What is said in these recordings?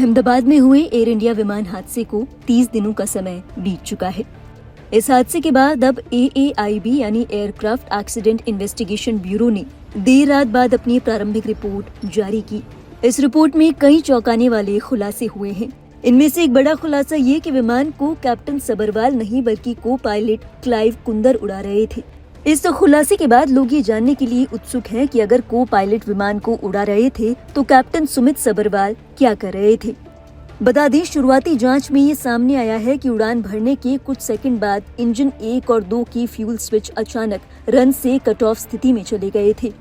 अहमदाबाद में हुए air India विमान हादसे को 30 दिनों का समय बीत चुका है। इस हादसे के बाद अब AAIB यानी एयरक्राफ्ट एक्सीडेंट इन्वेस्टिगेशन ब्यूरो ने देर रात बाद अपनी प्रारंभिक रिपोर्ट जारी की। इस रिपोर्ट में कई चौंकाने वाले खुलासे हुए हैं। इनमें से एक बड़ा खुलासा ये कि विमान को कैप्टन सबरवाल नहीं बल्कि को पायलट क्लाइव कुंदर उड़ा रहे थे। इस खुलासे के बाद लोग ये जानने के लिए उत्सुक हैं कि अगर को पायलट विमान को उड़ा रहे थे तो कैप्टन सुमित सबरवाल क्या कर रहे थे। बता दें, शुरुआती जांच में ये सामने आया है कि उड़ान भरने के कुछ सेकंड बाद इंजन 1 और 2 की फ्यूल स्विच अचानक रन से कट ऑफ स्थिति में चले गए थे।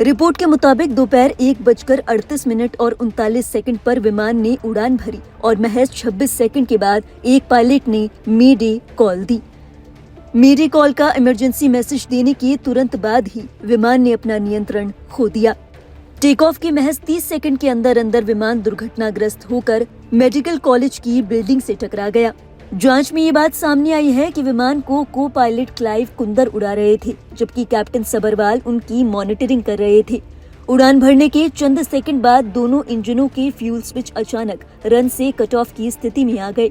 रिपोर्ट के मुताबिक दोपहर 1:38 और 39 सेकंड पर विमान ने उड़ान भरी और महज 26 सेकंड के बाद एक पायलट ने मेडे कॉल दी। मेडे कॉल का इमरजेंसी मैसेज देने के तुरंत बाद ही विमान ने अपना नियंत्रण खो दिया। टेक ऑफ के महज 30 सेकंड के अंदर विमान दुर्घटनाग्रस्त होकर मेडिकल कॉलेज की बिल्डिंग से टकरा गया। जांच में ये बात सामने आई है कि विमान को पायलट क्लाइव कुंदर उड़ा रहे थे, जबकि कैप्टन सबरवाल उनकी मॉनिटरिंग कर रहे थे। उड़ान भरने के चंद सेकंड बाद दोनों इंजनों के फ्यूल स्विच अचानक रन से कट ऑफ की स्थिति में आ गए।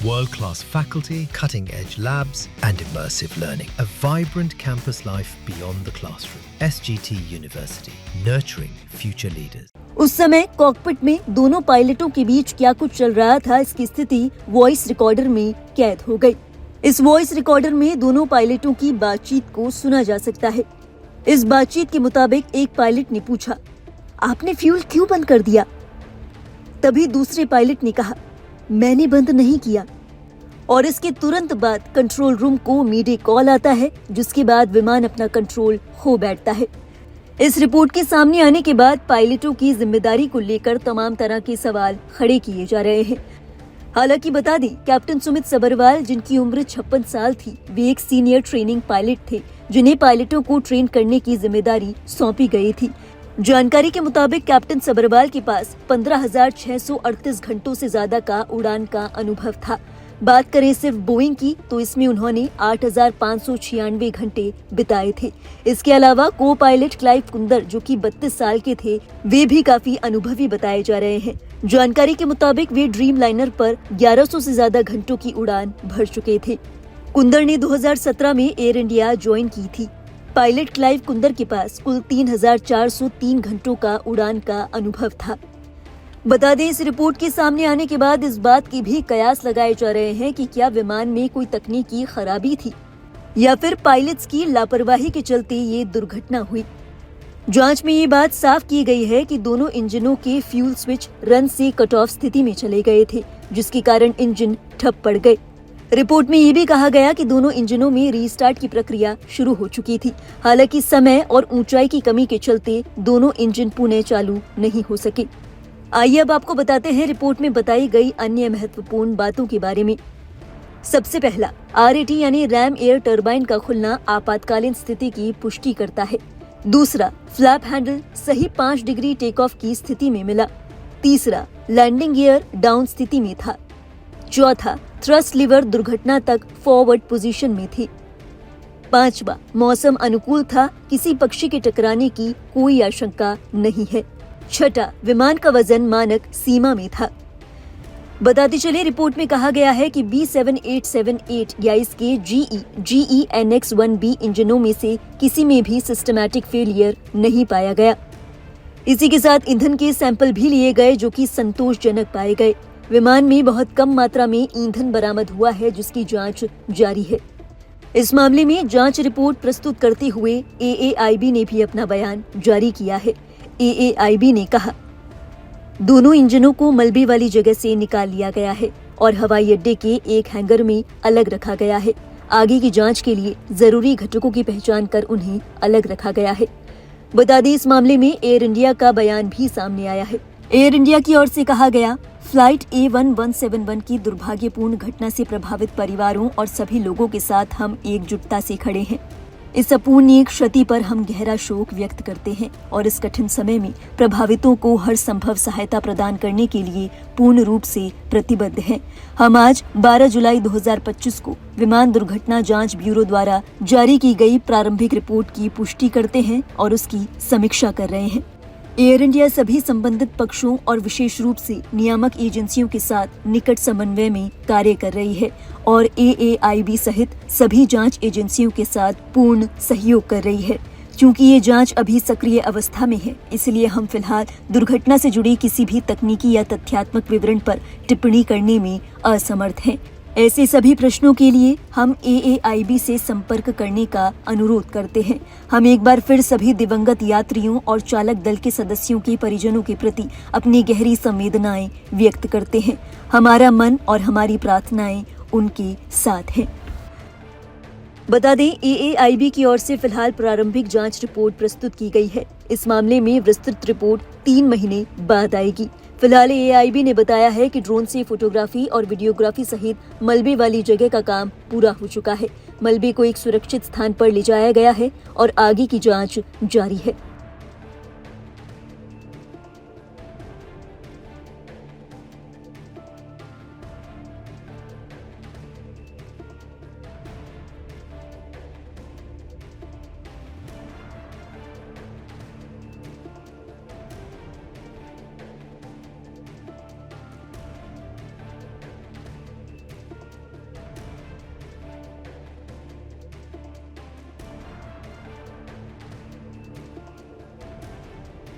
World-class faculty, cutting-edge labs and immersive learning. A vibrant campus life beyond the classroom. SGT University, nurturing future leaders. उस समय कॉकपिट में दोनों पायलटों के बीच क्या कुछ चल रहा था, इसकी स्थिति वॉइस रिकॉर्डर में कैद हो गई। इस वॉइस रिकॉर्डर में दोनों पायलटों की बातचीत को सुना जा सकता है। इस बातचीत के मुताबिक एक पायलट ने पूछा, आपने फ्यूल क्यों बंद कर दिया? तभी दूसरे पायलट ने कहा, मैंने बंद नहीं किया। और इसके तुरंत बाद कंट्रोल रूम को मेडे कॉल आता है, जिसके बाद विमान अपना कंट्रोल खो बैठता है। इस रिपोर्ट के सामने आने के बाद पायलटों की जिम्मेदारी को लेकर तमाम तरह के सवाल खड़े किए जा रहे हैं। हालांकि बता दें, कैप्टन सुमित सबरवाल, जिनकी उम्र 56 साल थी, वे एक सीनियर ट्रेनिंग पायलट थे, जिन्हें पायलटों को ट्रेन करने की जिम्मेदारी सौंपी गई थी। जानकारी के मुताबिक कैप्टन सबरवाल के पास 15,638 घंटों से ज्यादा का उड़ान का अनुभव था। बात करें सिर्फ बोइंग की तो इसमें उन्होंने 8,596 घंटे बिताए थे। इसके अलावा को पायलट क्लाइव कुंदर, जो कि 32 साल के थे, वे भी काफी अनुभवी बताए जा रहे हैं। जानकारी के मुताबिक वे ड्रीम लाइनर पर 1100 से ज्यादा घंटों की उड़ान भर चुके थे। कुंदर ने 2017 में एयर इंडिया ज्वाइन की थी। पायलट क्लाइव कुंदर के पास कुल 3,403 घंटों का उड़ान का अनुभव था। बता दें, इस रिपोर्ट के सामने आने के बाद इस बात के भी कयास लगाए जा रहे हैं कि क्या विमान में कोई तकनीकी खराबी थी या फिर पायलट्स की लापरवाही के चलते ये दुर्घटना हुई। जांच में ये बात साफ की गई है कि दोनों इंजनों के फ्यूल स्विच रन से कट ऑफ स्थिति में चले गए थे, जिसके कारण इंजन ठप पड़ गए। रिपोर्ट में ये भी कहा गया कि दोनों इंजनों में रीस्टार्ट की प्रक्रिया शुरू हो चुकी थी। हालांकि समय और ऊंचाई की कमी के चलते दोनों इंजन पुनः चालू नहीं हो सके। आइए अब आपको बताते हैं रिपोर्ट में बताई गई अन्य महत्वपूर्ण बातों के बारे में। सबसे पहला, RAT यानी रैम एयर टरबाइन का खुलना आपातकालीन स्थिति की पुष्टि करता है। दूसरा, फ्लैप हैंडल सही 5 डिग्री टेक ऑफ की स्थिति में मिला। तीसरा, लैंडिंग गियर डाउन स्थिति में था। चौथा, थ्रस्ट लीवर दुर्घटना तक फॉरवर्ड पोजीशन में थी। पांचवा, मौसम अनुकूल था, किसी पक्षी के टकराने की कोई आशंका नहीं है। छठा, विमान का वजन मानक सीमा में था। बताते चले, रिपोर्ट में कहा गया है कि B7878 या इसके GE NX-1B इंजनों में से किसी में भी सिस्टमैटिक फेलियर नहीं पाया गया। इसी के साथ ईंधन के सैंपल भी लिए गए, जो कि संतोषजनक पाए गए। विमान में बहुत कम मात्रा में ईंधन बरामद हुआ है, जिसकी जांच जारी है। इस मामले में जांच रिपोर्ट प्रस्तुत करते हुए AAIB ने भी अपना बयान जारी किया है। AAIB ने कहा, दोनों इंजनों को मलबे वाली जगह से निकाल लिया गया है और हवाई अड्डे के एक हैंगर में अलग रखा गया है। आगे की जांच के लिए जरूरी घटकों की पहचान कर उन्हें अलग रखा गया है। बता दें, इस मामले में एयर इंडिया का बयान भी सामने आया है। एयर इंडिया की ओर से कहा गया, फ्लाइट A1171 की दुर्भाग्यपूर्ण घटना से प्रभावित परिवारों और सभी लोगों के साथ हम एकजुटता से खड़े हैं। इस अपूर्णीय क्षति पर हम गहरा शोक व्यक्त करते हैं और इस कठिन समय में प्रभावितों को हर संभव सहायता प्रदान करने के लिए पूर्ण रूप से प्रतिबद्ध हैं। हम आज 12 जुलाई 2025 को विमान दुर्घटना जांच ब्यूरो द्वारा जारी की गई प्रारंभिक रिपोर्ट की पुष्टि करते हैं और उसकी समीक्षा कर रहे हैं। एयर इंडिया सभी संबंधित पक्षों और विशेष रूप से नियामक एजेंसियों के साथ निकट समन्वय में कार्य कर रही है और AAIB सहित सभी जांच एजेंसियों के साथ पूर्ण सहयोग कर रही है। क्योंकि ये जांच अभी सक्रिय अवस्था में है, इसलिए हम फिलहाल दुर्घटना से जुड़ी किसी भी तकनीकी या तथ्यात्मक विवरण पर टिप्पणी करने में असमर्थ हैं। ऐसे सभी प्रश्नों के लिए हम AAIB से संपर्क करने का अनुरोध करते हैं। हम एक बार फिर सभी दिवंगत यात्रियों और चालक दल के सदस्यों के परिजनों के प्रति अपनी गहरी संवेदनाएं व्यक्त करते हैं। हमारा मन और हमारी प्रार्थनाएं उनके साथ हैं। बता दें, AAIB की ओर से फिलहाल प्रारंभिक जांच रिपोर्ट प्रस्तुत की गई है। इस मामले में विस्तृत रिपोर्ट 3 महीने बाद आएगी। फिलहाल AAIB ने बताया है कि ड्रोन से फोटोग्राफी और वीडियोग्राफी सहित मलबे वाली जगह का काम पूरा हो चुका है। मलबे को एक सुरक्षित स्थान पर ले जाया गया है और आगे की जांच जारी है।